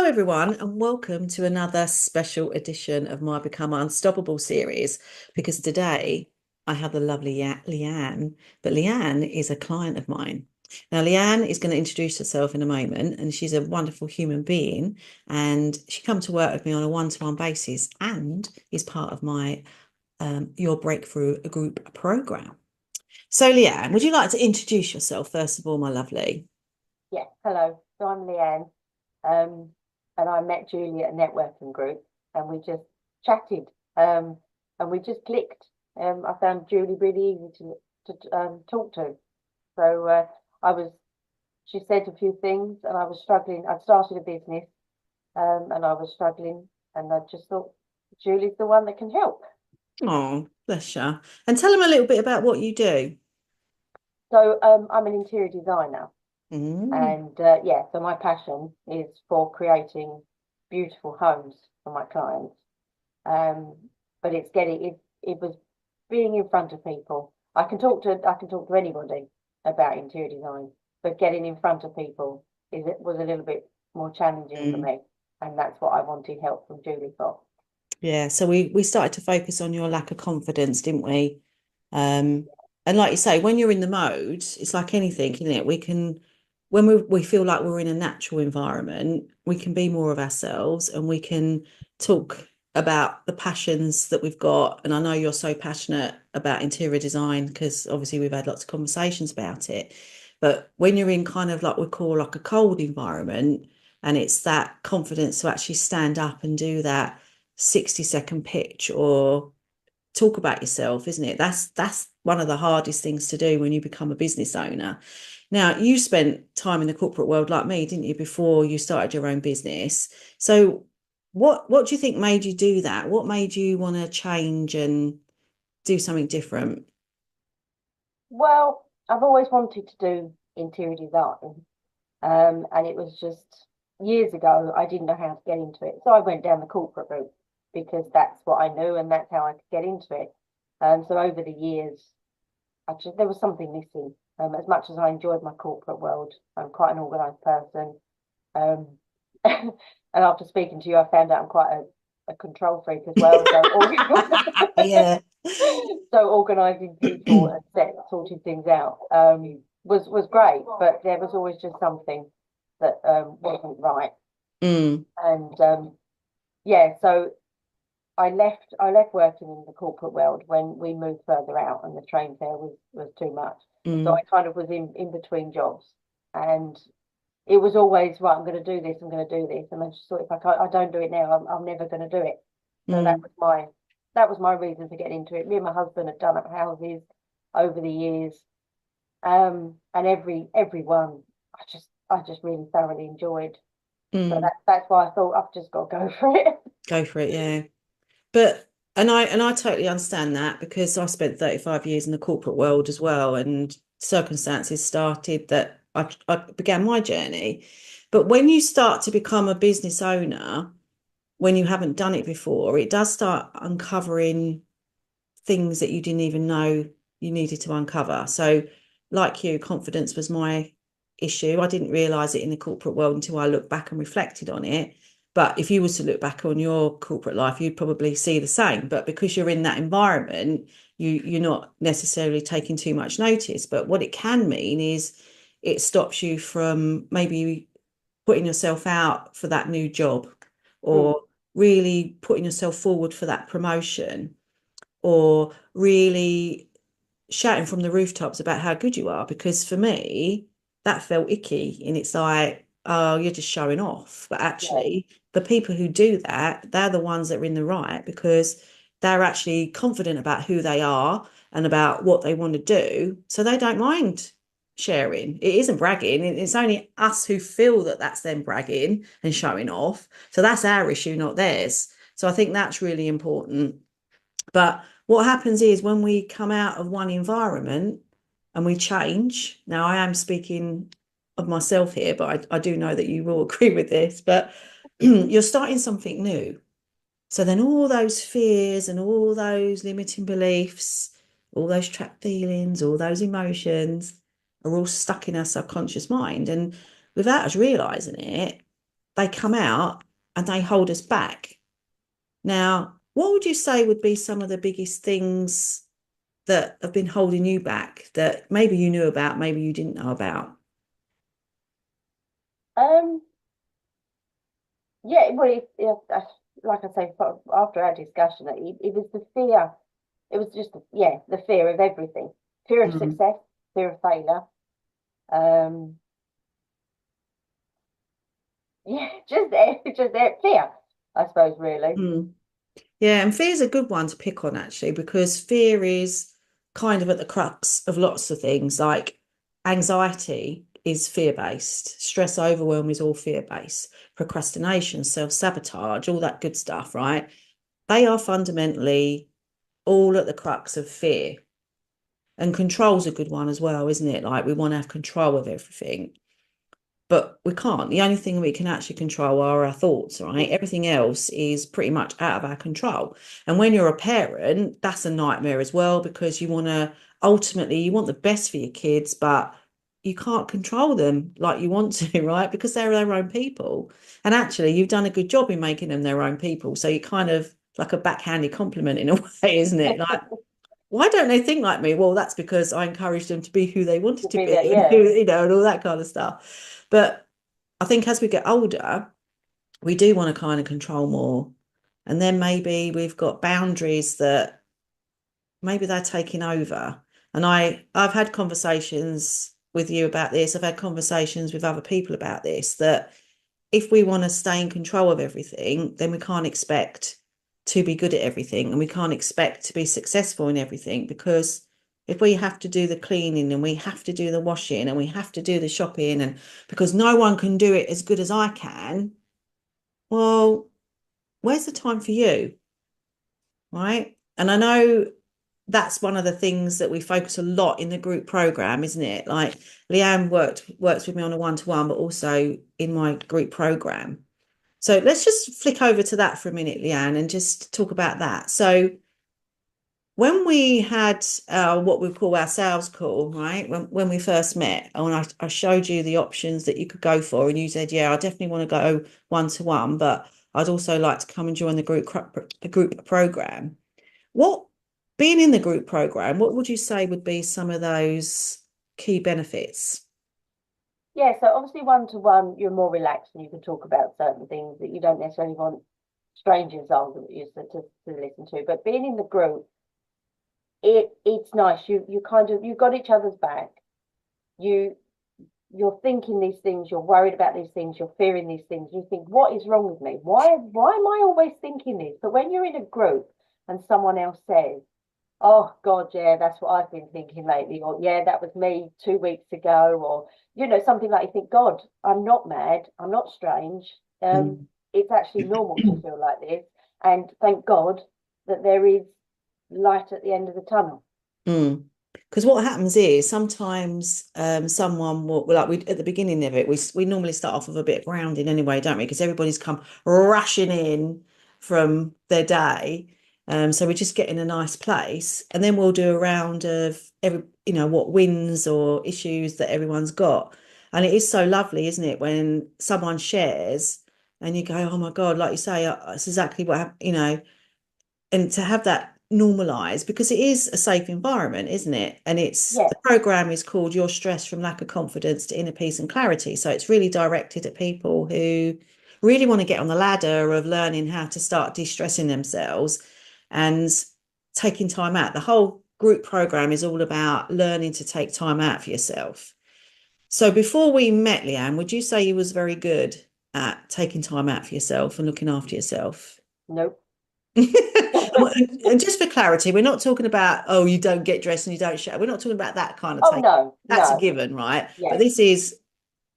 everyone, and welcome to another special edition of my Become Unstoppable series. Because today I have the lovely Leann, but Leann is a client of mine. Now, Leann is going to introduce herself in a moment, and she's a wonderful human being. And she come to work with me on a one-to-one basis and is part of my Your Breakthrough group program. So, Leann, would you like to introduce yourself first of all, my lovely? Yeah, hello. So I'm Leanne, and I met Julie at a networking group, and we just chatted, and we just clicked. I found Julie really easy to talk to. So I was, she said a few things, and I was struggling. I'd started a business, and I was struggling, and I just thought Julie's the one that can help. Oh, bless you. And tell them a little bit about what you do. So I'm an interior designer. Mm. And yeah, so my passion is for creating beautiful homes for my clients. Um, but it was being in front of people. I can talk to anybody about interior design, but getting in front of people was a little bit more challenging for Mm. me, and that's what I wanted help from Julie for. Yeah, so we started to focus on your lack of confidence, didn't we? Um, and like you say, when you're in the mode, it's like anything, isn't it? We can, when we feel like we're in a natural environment, we can be more of ourselves and we can talk about the passions that we've got. And I know you're so passionate about interior design because obviously we've had lots of conversations about it. But when you're in kind of like we call like a cold environment, and it's that confidence to actually stand up and do that 60-second pitch or talk about yourself, isn't it? That's one of the hardest things to do when you become a business owner. Now, you spent time in the corporate world like me, didn't you, before you started your own business? So what do you think made you do that? What made you want to change and do something different? Well, I've always wanted to do interior design. And it was just years ago, I didn't know how to get into it. So I went down the corporate route because that's what I knew and that's how I could get into it. So over the years, there was something missing. As much as I enjoyed my corporate world, I'm quite an organised person. Um, and after speaking to you, I found out I'm quite a control freak as well. Yeah. So organising people and sorting things out was great, but there was always just something that wasn't right. Mm, And yeah, so I left working in the corporate world when we moved further out, and the train fare was too much. So mm, I kind of was in between jobs, and it was always right. I'm going to do this. I'm going to do this, and I just thought if I don't do it now, I'm never going to do it. So mm, that was my reason for getting into it. Me and my husband had done up houses over the years, and everyone I just really thoroughly enjoyed. So mm. that's why I thought I've just got to go for it. Go for it, yeah. But and I totally understand that because I spent 35 years in the corporate world as well, and circumstances started that I began my journey. But when you start to become a business owner, when you haven't done it before, it does start uncovering things that you didn't even know you needed to uncover. So, like you, confidence was my issue. I didn't realize it in the corporate world until I looked back and reflected on it. But if you was to look back on your corporate life, you'd probably see the same. But because you're in that environment, you're not necessarily taking too much notice. But what it can mean is it stops you from maybe putting yourself out for that new job Mm, or really putting yourself forward for that promotion or really shouting from the rooftops about how good you are. Because for me, that felt icky. And it's like, oh, you're just showing off. But yeah. actually, the people who do that, they're the ones that are in the right because they're actually confident about who they are and about what they want to do. So they don't mind sharing. It isn't bragging. It's only us who feel that that's them bragging and showing off. So that's our issue, not theirs. So I think that's really important. But what happens is when we come out of one environment and we change, now I am speaking of myself here, but I do know that you will agree with this, but you're starting something new. So then all those fears and all those limiting beliefs, all those trapped feelings, all those emotions are all stuck in our subconscious mind. And without us realizing it, they come out and they hold us back. Now, what would you say would be some of the biggest things that have been holding you back that maybe you knew about, maybe you didn't know about? Um, yeah, well, like I say, after our discussion, it was the fear. It was just, yeah, the fear of everything. Fear of Mm, success, fear of failure. Um, yeah, fear, I suppose, really. mm. Yeah, and fear is a good one to pick on actually, because fear is kind of at the crux of lots of things. Like anxiety is fear-based, stress, overwhelm is all fear-based, procrastination, self-sabotage, all that good stuff, right? They are fundamentally all at the crux of fear. And control's a good one as well, isn't it? Like we want to have control of everything, but we can't. The only thing we can actually control are our thoughts, right? Everything else is pretty much out of our control. And when you're a parent, that's a nightmare as well, because you want to ultimately you want the best for your kids, but you can't control them like you want to, right? Because they're their own people. And actually, you've done a good job in making them their own people. So you kind of like a backhanded compliment in a way, isn't it? Like, why don't they think like me? Well, that's because I encouraged them to be who they wanted To to be be that, and who, yeah, and all that kind of stuff. But I think as we get older, we do want to kind of control more. And then maybe we've got boundaries that maybe they're taking over. And I've had conversations with you about this. I've had conversations with other people about this, that if we want to stay in control of everything, then we can't expect to be good at everything and we can't expect to be successful in everything, because if we have to do the cleaning and we have to do the washing and we have to do the shopping, and because no one can do it as good as I can, well, where's the time for you? Right. And I know that's one of the things that we focus a lot in the group program, isn't it? Like Leann works with me on a one-to-one, but also in my group program. So let's just flick over to that for a minute, Leann, and just talk about that. So when we had what we call our sales call, right? When we first met, and I showed you the options that you could go for, and you said, "Yeah, I definitely want to go one to one, but I'd also like to come and join the group program." What being in the group program, what would you say would be some of those key benefits? yeah. So obviously, one to one, you're more relaxed and you can talk about certain things that you don't necessarily want strangers ultimately to listen to. But being in the group, it's nice. You kind of you've got each other's back. You you're thinking these things, you're worried about these things, you're fearing these things. You think, what is wrong with me? Why am I always thinking this? But when you're in a group and someone else says, oh God, yeah, that's what I've been thinking lately, or yeah, that was me 2 weeks ago, or something like you think, God, I'm not mad, I'm not strange. Mm. It's actually normal to feel like this. And thank God that there is light at the end of the tunnel. Mm. Because what happens is sometimes someone will, like we at the beginning of it, we normally start off with a bit of grounding anyway, don't we? Because everybody's come rushing in from their day. So we just get in a nice place, and then we'll do a round of what wins or issues that everyone's got. And it is so lovely, isn't it, when someone shares and you go, oh my God, like you say, that's exactly what happened. And to have that normalized, because it is a safe environment, isn't it? And it's Yeah, the program is called Your Stress from Lack of Confidence to Inner Peace and Clarity. So it's really directed at people who really want to get on the ladder of learning how to start de-stressing themselves and taking time out. The whole group program is all about learning to take time out for yourself. So before we met, Leann, would you say you was very good at taking time out for yourself and looking after yourself? nope. And just for clarity, we're not talking about, oh, you don't get dressed and you don't shower. We're not talking about that kind of Oh take. no, That's a no. given, right? Yeah, But this is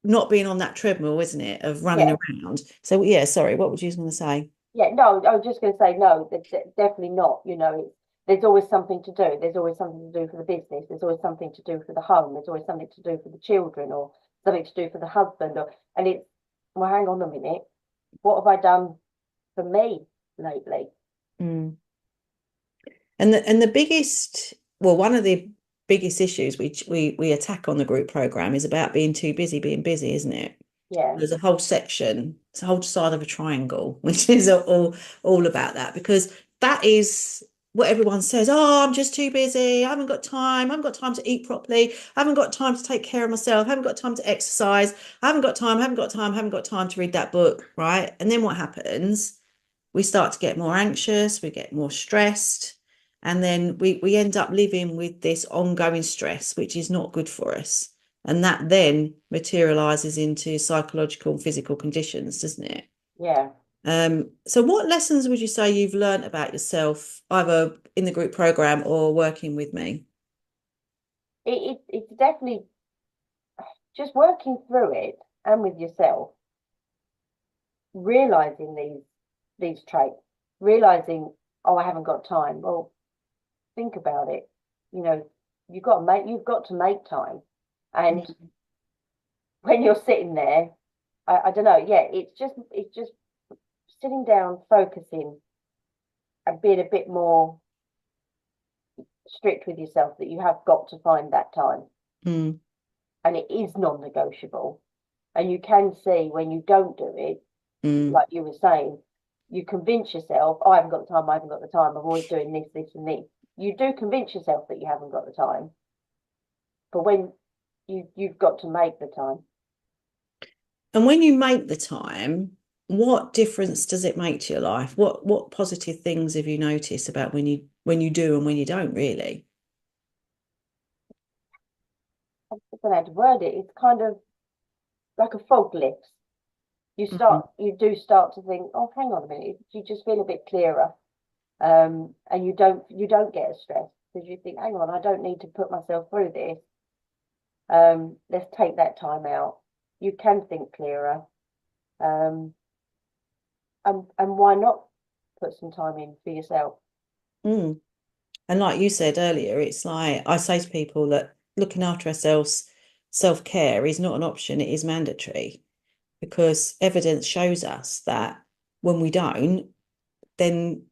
not being on that treadmill, isn't it, of running yeah. around. So yeah, sorry, what would you going to say? Yeah, no, I was just going to say no, definitely not. There's always something to do. There's always something to do for the business. There's always something to do for the home. There's always something to do for the children, or something to do for the husband. And it's, well, hang on a minute. What have I done for me lately? Mm. And the biggest, well, one of the biggest issues we attack on the group program is about being too busy, being busy, isn't it? Yeah. There's a whole section, it's a whole side of a triangle, which is all about that, because that is what everyone says. Oh, I'm just too busy. I haven't got time. I haven't got time to eat properly. I haven't got time to take care of myself. I haven't got time to exercise. I haven't got time. I haven't got time. I haven't got time to read that book. Right. And then what happens? We start to get more anxious. We get more stressed. And then we end up living with this ongoing stress, which is not good for us. And that then materializes into psychological and physical conditions, doesn't it? Yeah. So what lessons would you say you've learned about yourself, either in the group program or working with me? It's definitely just working through it and with yourself, realizing these traits, realizing, oh, I haven't got time. Well, think about it. You know, you've got to make time. And when you're sitting there, I don't know, yeah, it's just sitting down, focusing, and being a bit more strict with yourself that you have got to find that time. Mm, And it is non-negotiable. And you can see when you don't do it, mm. like you were saying, you convince yourself, oh, I haven't got the time, I haven't got the time, I'm always doing this, this, and this. You do convince yourself that you haven't got the time, but when you've got to make the time. And when you make the time, what difference does it make to your life? What positive things have you noticed about when you do and when you don't, really? I don't know how to word it. It's kind of like a fog lifts. Mm, You do start to think, oh, hang on a minute. You just feel a bit clearer, and you don't get as stressed because you think, hang on, I don't need to put myself through this. Let's take that time out. You can think clearer, um, and why not put some time in for yourself? mm. And like you said earlier, it's like I say to people that looking after ourselves, self-care is not an option, it is mandatory, because evidence shows us that when we don't, then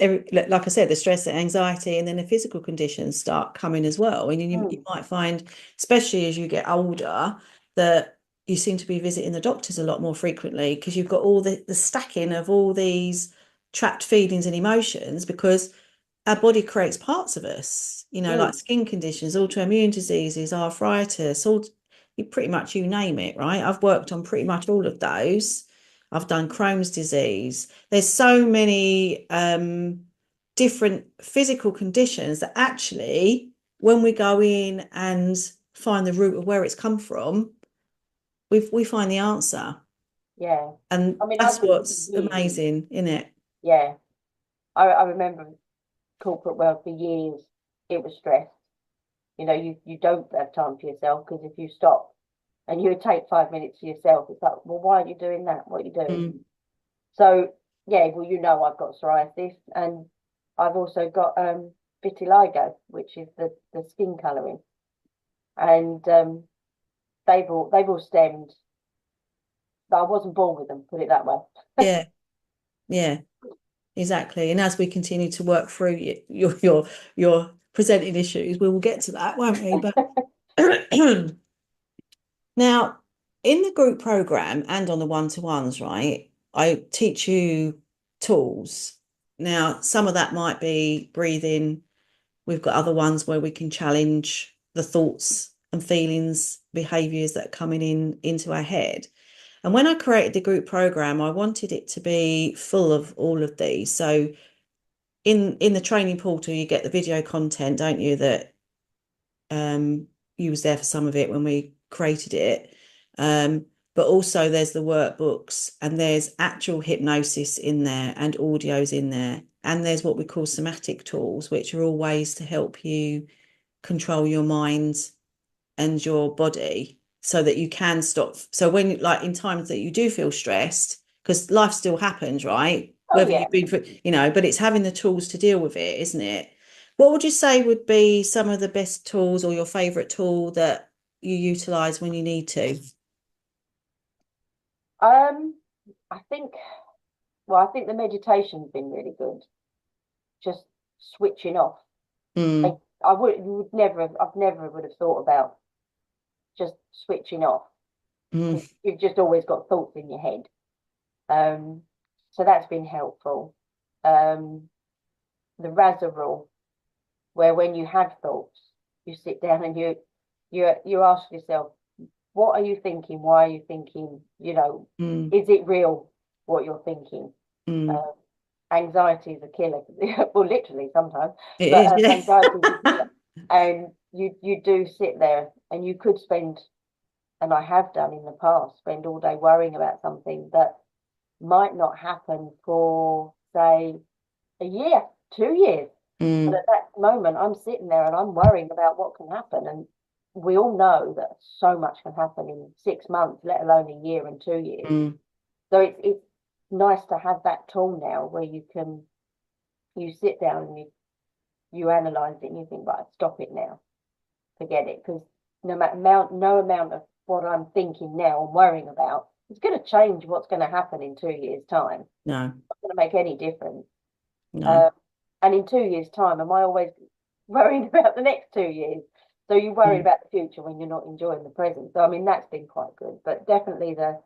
like I said, the stress, the anxiety, and then the physical conditions start coming as well. And you Mm, might find, especially as you get older, that you seem to be visiting the doctors a lot more frequently because you've got all the stacking of all these trapped feelings and emotions, because our body creates parts of us, like mm, skin conditions, autoimmune diseases, arthritis, all you pretty much you name it, right? I've worked on pretty much all of those. I've done Crohn's disease. There's so many different physical conditions that actually, when we go in and find the root of where it's come from, we find the answer. yeah. And I mean, I that's did it for what's years. amazing, isn't it? Yeah. I remember corporate world for years. It was stress. You know, you don't have time for yourself because if you stop and you take 5 minutes for yourself, it's like, well, why are you doing that? What are you doing? Mm. So yeah, well, you know, I've got psoriasis and I've also got vitiligo, which is the skin colouring, and they've all stemmed. I wasn't born with them, put it that way. Yeah, yeah. Exactly. And as we continue to work through your presenting issues, we will get to that, won't we? But now, in the group program and on the one-to-ones, right, I teach you tools. Now, some of that might be breathing. We've got other ones where we can challenge the thoughts and feelings, behaviors that are coming into our head. And when I created the group program, I wanted it to be full of all of these. So in the training portal, you get the video content, don't you? That you was there for some of it when we created it. But also there's the workbooks and there's actual hypnosis in there and audios in there. And there's what we call somatic tools, which are all ways to help you control your mind and your body so that you can stop. So when like in times that you do feel stressed, because life still happens, right? Oh Whether yeah. you've been for, but it's having the tools to deal with it, isn't it? What would you say would be some of the best tools or your favorite tool that you utilize when you need to? Um, I think I think the meditation's been really good. Just switching off. Mm, Like, I've never would have thought about just switching off. Mm, You've just always got thoughts in your head. Um, so that's been helpful. Um, the Raza rule, where when you have thoughts, you sit down and you ask yourself, what are you thinking? Why are you thinking? mm, Is it real what you're thinking? mm. Um, Anxiety is a killer. Well, literally sometimes, It but is, yeah. anxiety is a killer. And you do sit there, and you could spend, and I have done in the past, spend all day worrying about something that might not happen for, say, a year, 2 years. But Mm, at that moment, I'm sitting there and I'm worrying about what can happen. And we all know that so much can happen in 6 months, let alone a year and 2 years. mm, So it's nice to have that tool now where you sit down and you analyze it and you think, right, stop it now, forget it, because no amount of what I'm thinking now and worrying about is going to change what's going to happen in 2 years' time. no, It's not going to make any difference. no. Um, and in 2 years' time, am I always worrying about the next 2 years? So you're worried Mm, about the future when you're not enjoying the present. So I mean that's been quite good, but definitely the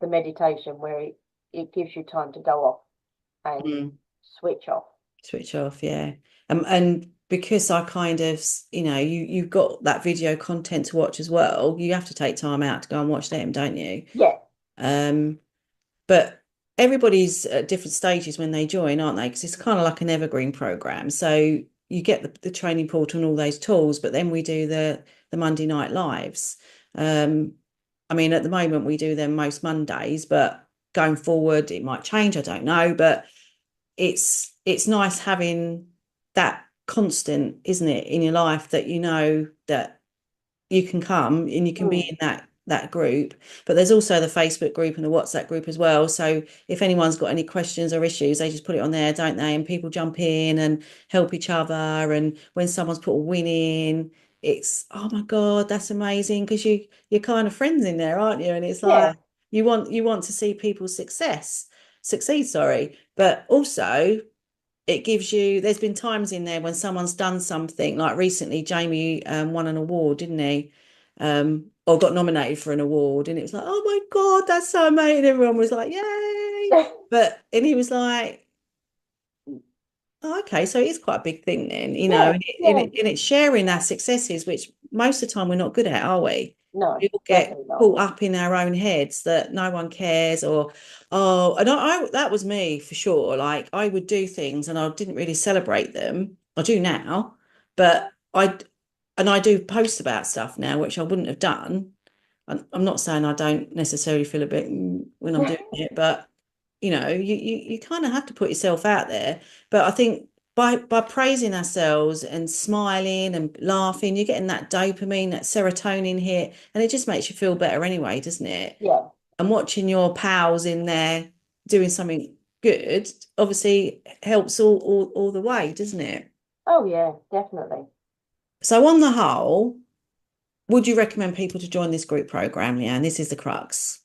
meditation where it gives you time to go off and mm. switch off. Switch off, yeah. And because I kind of, you've got that video content to watch as well, you have to take time out to go and watch them, don't you? Yeah, Um, but everybody's at different stages when they join, aren't they? Because it's kind of like an evergreen program. So you get the training portal and all those tools, but then we do the Monday night lives. Um, I mean, at the moment we do them most Mondays, but going forward it might change. I don't know, but it's nice having that constant, isn't it, in your life that you know that you can come and you can be mm, in that group. But there's also the Facebook group and the WhatsApp group as well. So if anyone's got any questions or issues, they just put it on there, don't they? And people jump in and help each other. And when someone's put a win in, it's oh my God, that's amazing because you're kind of friends in there, aren't you? And it's yeah, like you want to see people's succeed, sorry. But also it gives you there's been times in there when someone's done something like recently Jamie won an award, didn't he? Or got nominated for an award and it was like, oh my God, that's so amazing. Everyone was like, yay. And he was like, oh, okay, so it's quite a big thing then, yeah, yeah. and it's sharing our successes, which most of the time we're not good at, are we? No, We all get definitely not. caught up in our own heads that no one cares, or oh, and that was me for sure. Like I would do things and I didn't really celebrate them. I do now, but I do post about stuff now, which I wouldn't have done. I'm not saying I don't necessarily feel a bit when I'm doing it, but you kind of have to put yourself out there. But I think by praising ourselves and smiling and laughing, you're getting that dopamine, that serotonin hit, and it just makes you feel better anyway, doesn't it? Yeah. And watching your pals in there doing something good obviously helps all the way, doesn't it? Oh, yeah, definitely. So on the whole, would you recommend people to join this group program, Leanne? This is the crux.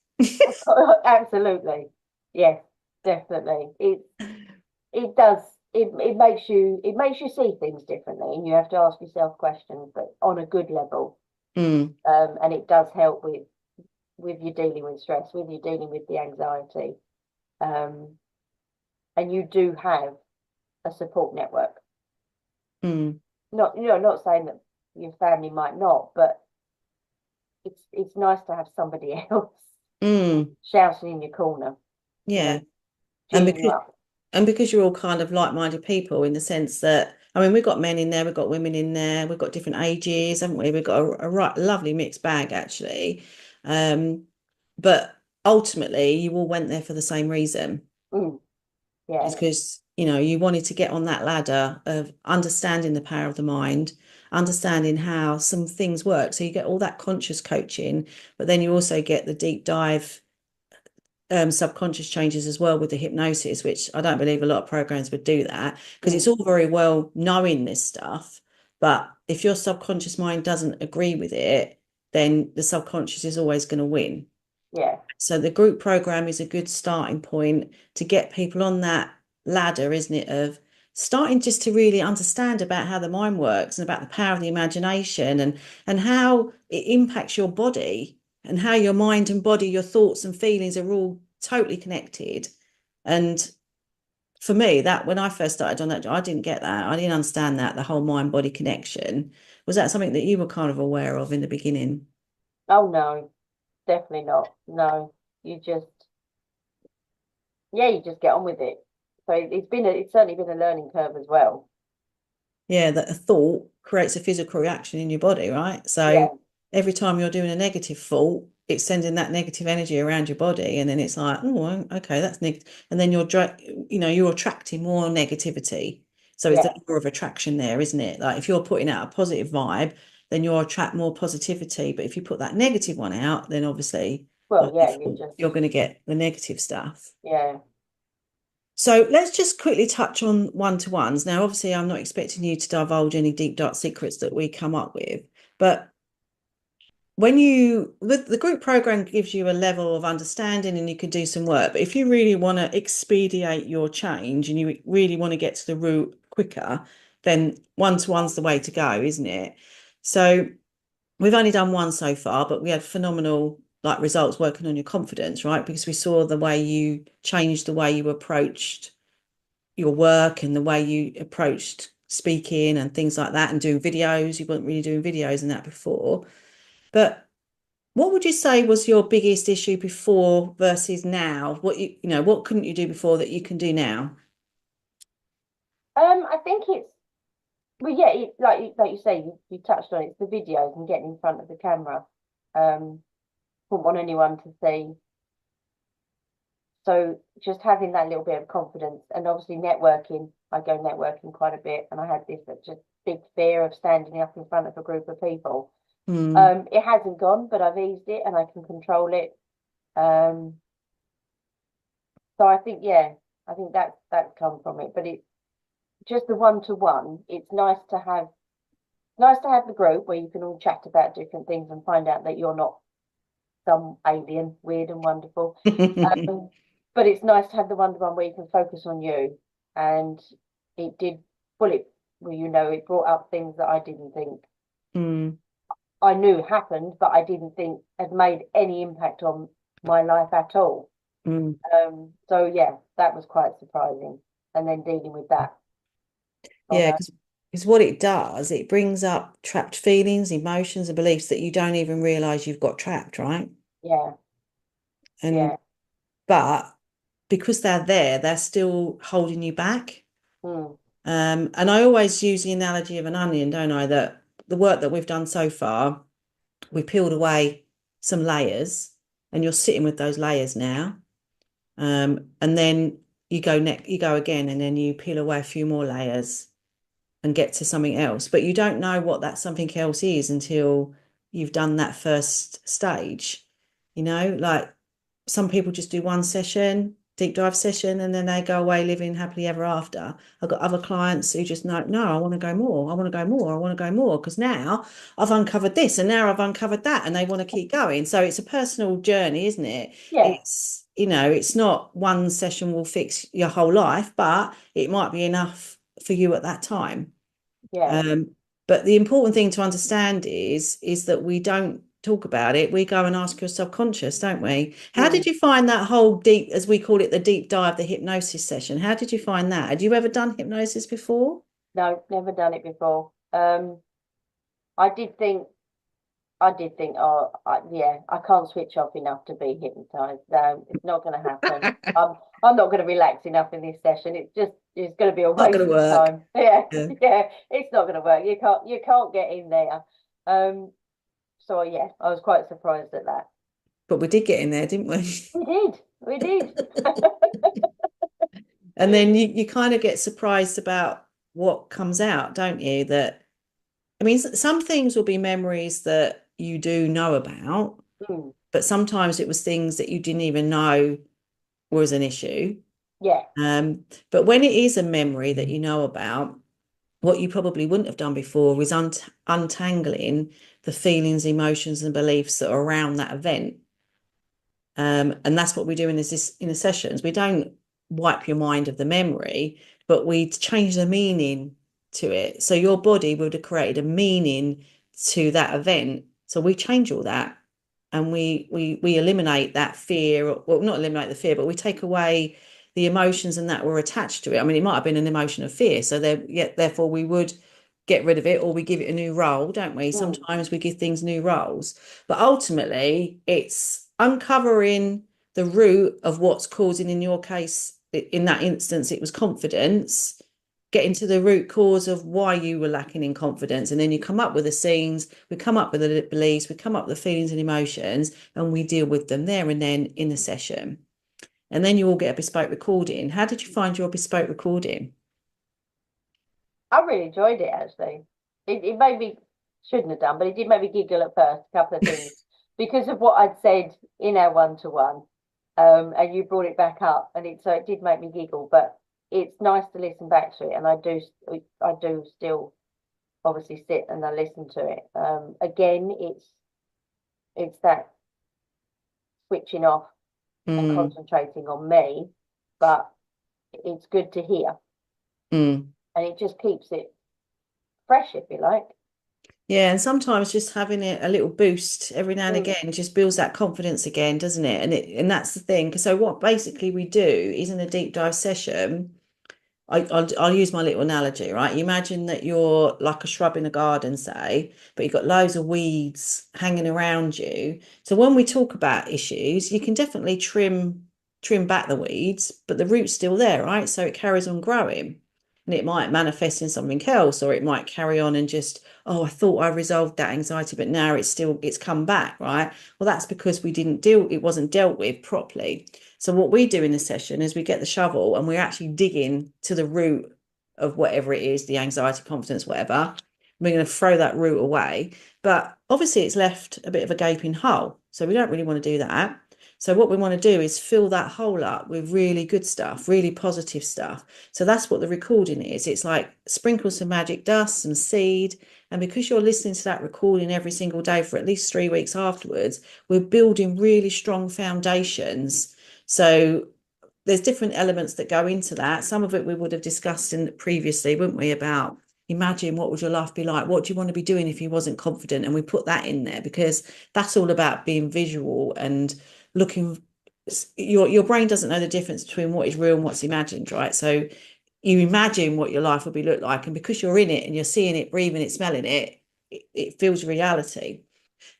Absolutely. Yes, definitely. It does. It makes you see things differently, and you have to ask yourself questions, but on a good level. Mm, And it does help with you dealing with stress, with you dealing with the anxiety. Um, and you do have a support network. mm, Not saying that your family might not, but it's nice to have somebody else mm, shouting in your corner, you yeah. know, And ginning you because up. and because you're all kind of like-minded people in the sense that I mean we've got men in there, we've got women in there, we've got different ages, haven't we? We've got a right lovely mixed bag actually. Um, but ultimately you all went there for the same reason. Mm, yeah, It's because, you wanted to get on that ladder of understanding the power of the mind, understanding how some things work. So you get all that conscious coaching, but then you also get the deep dive subconscious changes as well with the hypnosis, which I don't believe a lot of programs would do that because it's mm, all very well knowing this stuff. But if your subconscious mind doesn't agree with it, then the subconscious is always going to win. yeah, So the group program is a good starting point to get people on that ladder, isn't it? Of starting just to really understand about how the mind works and about the power of the imagination and how it impacts your body, and how your mind and body, your thoughts and feelings are all totally connected. And for me, that when I first started on that, I didn't get that. I didn't understand that, the whole mind body connection. Was that something that you were kind of aware of in the beginning? Oh no, definitely not. No, you just, yeah, you just get on with it. So it's certainly been a learning curve as well. Yeah, that a thought creates a physical reaction in your body, right? So Yeah, every time you're doing a negative thought, it's sending that negative energy around your body, and then it's like, oh, okay, that's negative, and then you're attracting more negativity. So it's the yeah. law of attraction there, isn't it? Like if you're putting out a positive vibe, then you'll attract more positivity. But if you put that negative one out, then obviously by Well, yeah, you default, just, you're going to get the negative stuff. yeah. So let's just quickly touch on one-to-ones. Now, obviously, I'm not expecting you to divulge any deep, dark secrets that we come up with, but the group program gives you a level of understanding and you can do some work. But if you really want to expedite your change and you really want to get to the root quicker, then one-to-one's the way to go, isn't it? So we've only done one so far, but we had phenomenal like results working on your confidence, right? Because we saw the way you changed the way you approached your work and the way you approached speaking and things like that and doing videos. You weren't really doing videos and that before. But what would you say was your biggest issue before versus now? What couldn't you do before that you can do now? I think it's, well, yeah, like you say, you touched on it, it's the videos and getting in front of the camera. Um, wouldn't want anyone to see. So just having that little bit of confidence and obviously networking, I go networking quite a bit, and I had this just big fear of standing up in front of a group of people. Hmm. It hasn't gone, but I've eased it and I can control it. Um, so I think, yeah, I think that's come from it. But it just the one-to-one. It's nice to have the group where you can all chat about different things and find out that you're not some alien, weird and wonderful. Um, but it's nice to have the one-to-one where you can focus on you. And it did, well, it brought up things that I didn't think Hmm. I knew happened, but I didn't think had made any impact on my life at all. Hmm. So yeah, that was quite surprising. And then dealing with that on Yeah, a, because what it does, it brings up trapped feelings, emotions, and beliefs that you don't even realize you've got trapped, right? yeah, And yeah, but because they're there, they're still holding you back. mm, And I always use the analogy of an onion, don't I? That the work that we've done so far, we peeled away some layers, and you're sitting with those layers now. And then you go again, and then you peel away a few more layers and get to something else. But you don't know what that something else is until you've done that first stage. Like some people just do one session, deep dive session, and then they go away living happily ever after. I've got other clients who just know, no, I want to go more. I want to go more. I want to go more because now I've uncovered this and now I've uncovered that, and they want to keep going. So it's a personal journey, isn't it? yeah, It's not one session will fix your whole life, but it might be enough for you at that time. yeah, Um, but the important thing to understand is that we don't talk about it. We go and ask your subconscious, don't we? How did mm. you find that whole deep, as we call it, the deep dive, the hypnosis session? How did you find that? Had you ever done hypnosis before? No, never done it before. I did think oh, yeah, I can't switch off enough to be hypnotized. No, it's not going to happen. I'm not going to relax enough in this session. It's going to be a Not going waste to of work. time. Yeah, Yeah. yeah, it's not going to work. You can't get in there. Um, so yeah, I was quite surprised at that. But we did get in there, didn't we? We did. And then you kind of get surprised about what comes out, don't you? I mean, some things will be memories that you do know about, Mm, but sometimes it was things that you didn't even know was an issue. yeah, But when it is a memory that you know about, what you probably wouldn't have done before is untangling the feelings, emotions, and beliefs that are around that event. And that's what we do in the sessions. We don't wipe your mind of the memory, but we change the meaning to it. So your body would have created a meaning to that event. So we change all that. and we eliminate that fear, well, not eliminate the fear, but we take away the emotions and that were attached to it. I mean, it might have been an emotion of fear, so there, yeah, therefore we would get rid of it, or we give it a new role, don't we? Mm. Sometimes we give things new roles, but ultimately it's uncovering the root of what's causing, in your case, in that instance, it was confidence, getting to the root cause of why you were lacking in confidence. And then you come up with the scenes, we come up with the beliefs, we come up with the feelings and emotions, and we deal with them there and then in the session. And then you all get a bespoke recording. How did you find your bespoke recording? I really enjoyed it actually. It made me, shouldn't have done, but it did make me giggle at first, a couple of things, because of what I'd said in our one-to-one. And you brought it back up, and so it did make me giggle. But it's nice to listen back to it, and I do still obviously sit and I listen to it. Again, it's that switching off and Mm, concentrating on me, but it's good to hear, mm. and it just keeps it fresh, if you like. Yeah, and sometimes just having it a little boost every now and Mm. again just builds that confidence again, doesn't it? And that's the thing. So what basically we do is, in a deep dive session, I'll use my little analogy, right? You imagine that you're like a shrub in a garden, say, but you've got loads of weeds hanging around you. So when we talk about issues, you can definitely trim back the weeds, but the root's still there, right? So it carries on growing. And it might manifest in something else, or it might carry on and just, oh, I thought I resolved that anxiety, but now it's come back, right? Well, that's because it wasn't dealt with properly. So what we do in the session is we get the shovel and we're actually digging to the root of whatever it is, the anxiety, confidence, whatever. We're going to throw that root away. But obviously it's left a bit of a gaping hole. So we don't really want to do that. So what we want to do is fill that hole up with really good stuff, really positive stuff. So that's what the recording is. It's like sprinkle some magic dust, some seed. And because you're listening to that recording every single day for at least 3 weeks afterwards, we're building really strong foundations. So there's different elements that go into that. Some of it we would have discussed in previously, wouldn't we, about imagine what would your life be like? What do you want to be doing if you wasn't confident? And we put that in there because that's all about being visual and looking. Your brain doesn't know the difference between what is real and what's imagined, right? So you imagine what your life would be look like, and because you're in it and you're seeing it, breathing it, smelling it, it feels reality.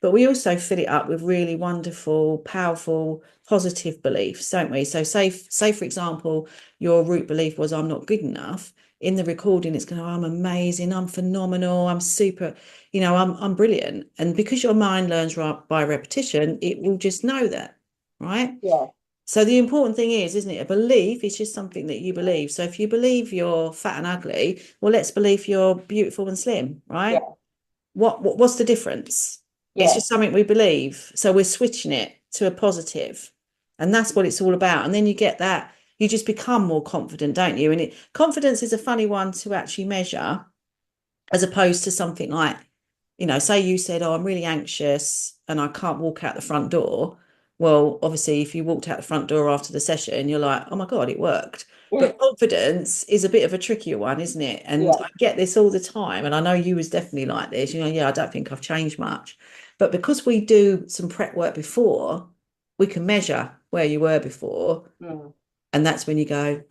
But we also fill it up with really wonderful, powerful, positive beliefs, don't we? So say for example, your root belief was I'm not good enough. In the recording, it's going, oh, I'm amazing, I'm phenomenal, I'm super, I'm brilliant. And because your mind learns by repetition, it will just know that, right? Yeah, So the important thing is, isn't it? A belief is just something that you believe. So if you believe you're fat and ugly, well, let's believe you're beautiful and slim, right? yeah, What's the difference? It's yeah. just something we believe. So we're switching it to a positive. And that's what it's all about. And then you get that, you just become more confident, don't you? And confidence is a funny one to actually measure, as opposed to something like, say you said, oh, I'm really anxious and I can't walk out the front door. Well, obviously, if you walked out the front door after the session, you're like, oh my God, it worked. But confidence is a bit of a trickier one, isn't it? And Yeah. I get this all the time. And I know you was definitely like this. Yeah, I don't think I've changed much. But because we do some prep work before, we can measure where you were before. Mm. And that's when you go,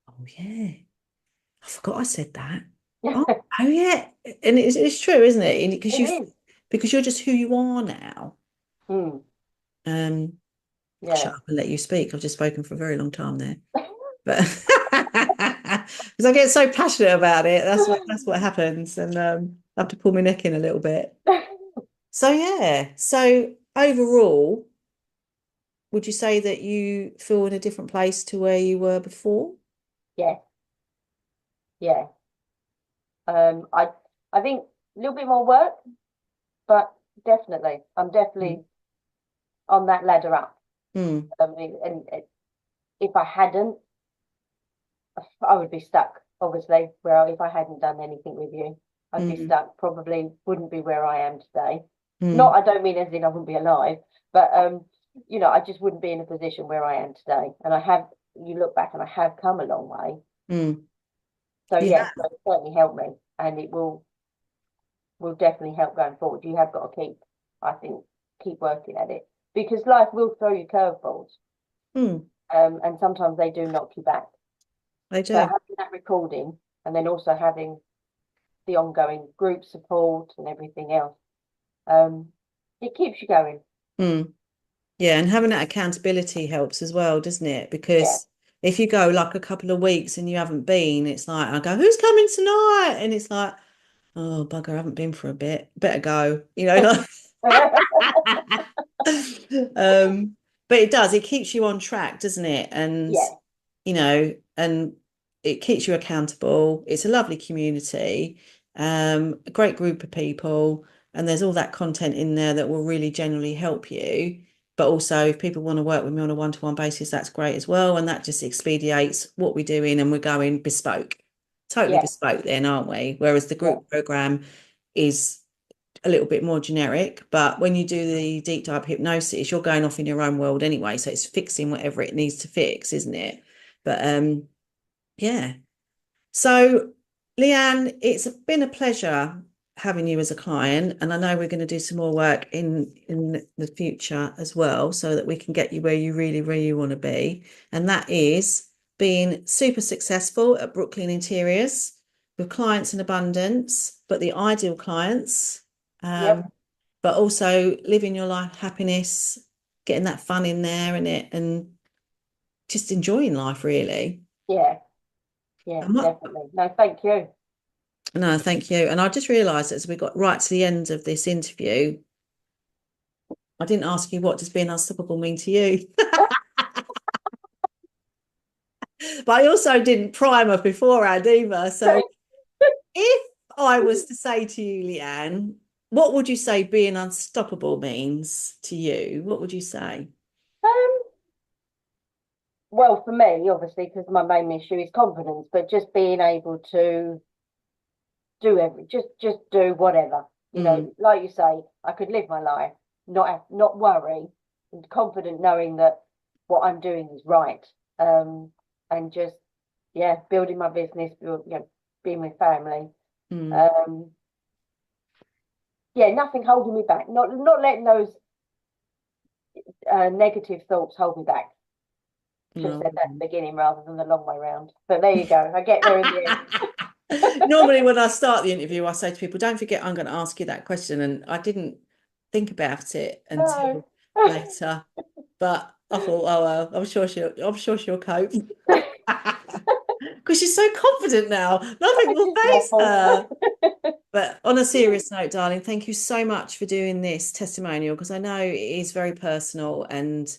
oh, yeah, I forgot I said that. Oh, oh yeah. And it's true, isn't it? It is. Because you're just who you are now. Mm. Um, I'll shut Yeah. up and let you speak. I've just spoken for a very long time there. But because I get so passionate about it, that's what happens. And I have to pull my neck in a little bit. So yeah. So overall, would you say that you feel in a different place to where you were before? Yeah, yeah. I think a little bit more work, but definitely, I'm Mm. definitely on that ladder up. Mm. And if I hadn't, I would be stuck, obviously, where if I hadn't done anything with you, I'd be Mm. stuck, probably wouldn't be where I am today. Not, Mm. I don't mean as in I wouldn't be alive, but I just wouldn't be in a position where I am today. And you look back and I have come a long way. Mm. So Yeah. yes, it's certainly helped me and it will definitely help going forward. You have got to keep, I think. keep working at it because life will throw you curveballs. Mm, And sometimes they do knock you back. they But do. having that recording and then also having the ongoing group support and everything else, um, it keeps you going. Mm. Yeah, and having that accountability helps as well, doesn't it? Yeah. Because if you go like a couple of weeks and you haven't been, it's like I go, "Who's coming tonight?" And it's like, "Oh, bugger, I haven't been for a bit. Better go." Like um, but it does, it keeps you on track, doesn't it? And Yeah. and it keeps you accountable. It's a lovely community, a great group of people, and there's all that content in there that will really generally help you. But also, if people want to work with me on a one-to-one basis, that's great as well. And that just expedites what we're doing, and we're going bespoke, totally Yeah. bespoke then, aren't we? Whereas the Yeah. group program is a little bit more generic, but when you do the deep dive hypnosis, you're going off in your own world anyway, so it's fixing whatever it needs to fix, isn't it? But yeah. So Leann, it's been a pleasure having you as a client, and I know we're going to do some more work in the future as well, so that we can get you where you really, really want to be, and that is being super successful at Brooklyn Interiors with clients in abundance, but the ideal clients. Yep. But also living your life happiness, getting that fun in there in it, and just enjoying life really. Yeah. Yeah. And what, Definitely. No, thank you. no, thank you. And I just realised as we got right to the end of this interview, I didn't ask you what does being unstoppable mean to you. But I also didn't prime her beforehand either. So if I was to say to you, Leann, what would you say being unstoppable means to you? What would you say? Um, well, for me, obviously, because my main issue is confidence, but just being able to do just do whatever. Mm, Like you say, I could live my life, not worry, and confident knowing that what I'm doing is right. And just yeah, building my business, being with family. mm, Um, yeah, nothing holding me back. Not letting those negative thoughts hold me back. Should have no. said that at the beginning rather than the long way round. But there you go. I get there in the end. Normally, when I start the interview, I say to people, don't forget, I'm going to ask you that question. And I didn't think about it No. until later. But I thought, oh well, I'm sure she'll cope. Because she's so confident now. Nothing will It's my phase fault. her. But on a serious note, darling, thank you so much for doing this testimonial because I know it is very personal and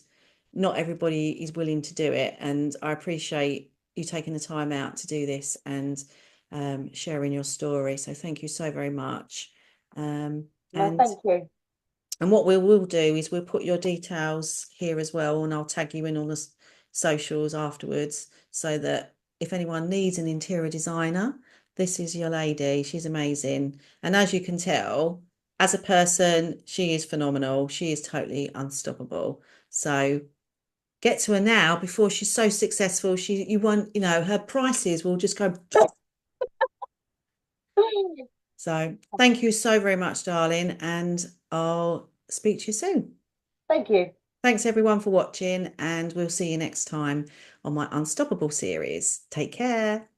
not everybody is willing to do it. And I appreciate you taking the time out to do this and sharing your story. So thank you so very much. Um, No, and thank you. and what we will do is we'll put your details here as well, and I'll tag you in on the socials afterwards so that if anyone needs an interior designer, this is your lady. She's amazing. And as you can tell, as a person, she is phenomenal. She is totally unstoppable. So get to her now before she's so successful. You want, her prices will just go. So thank you so very much, darling, and I'll speak to you soon. Thank you. Thanks everyone for watching, and we'll see you next time on my Unstoppable series. Take care.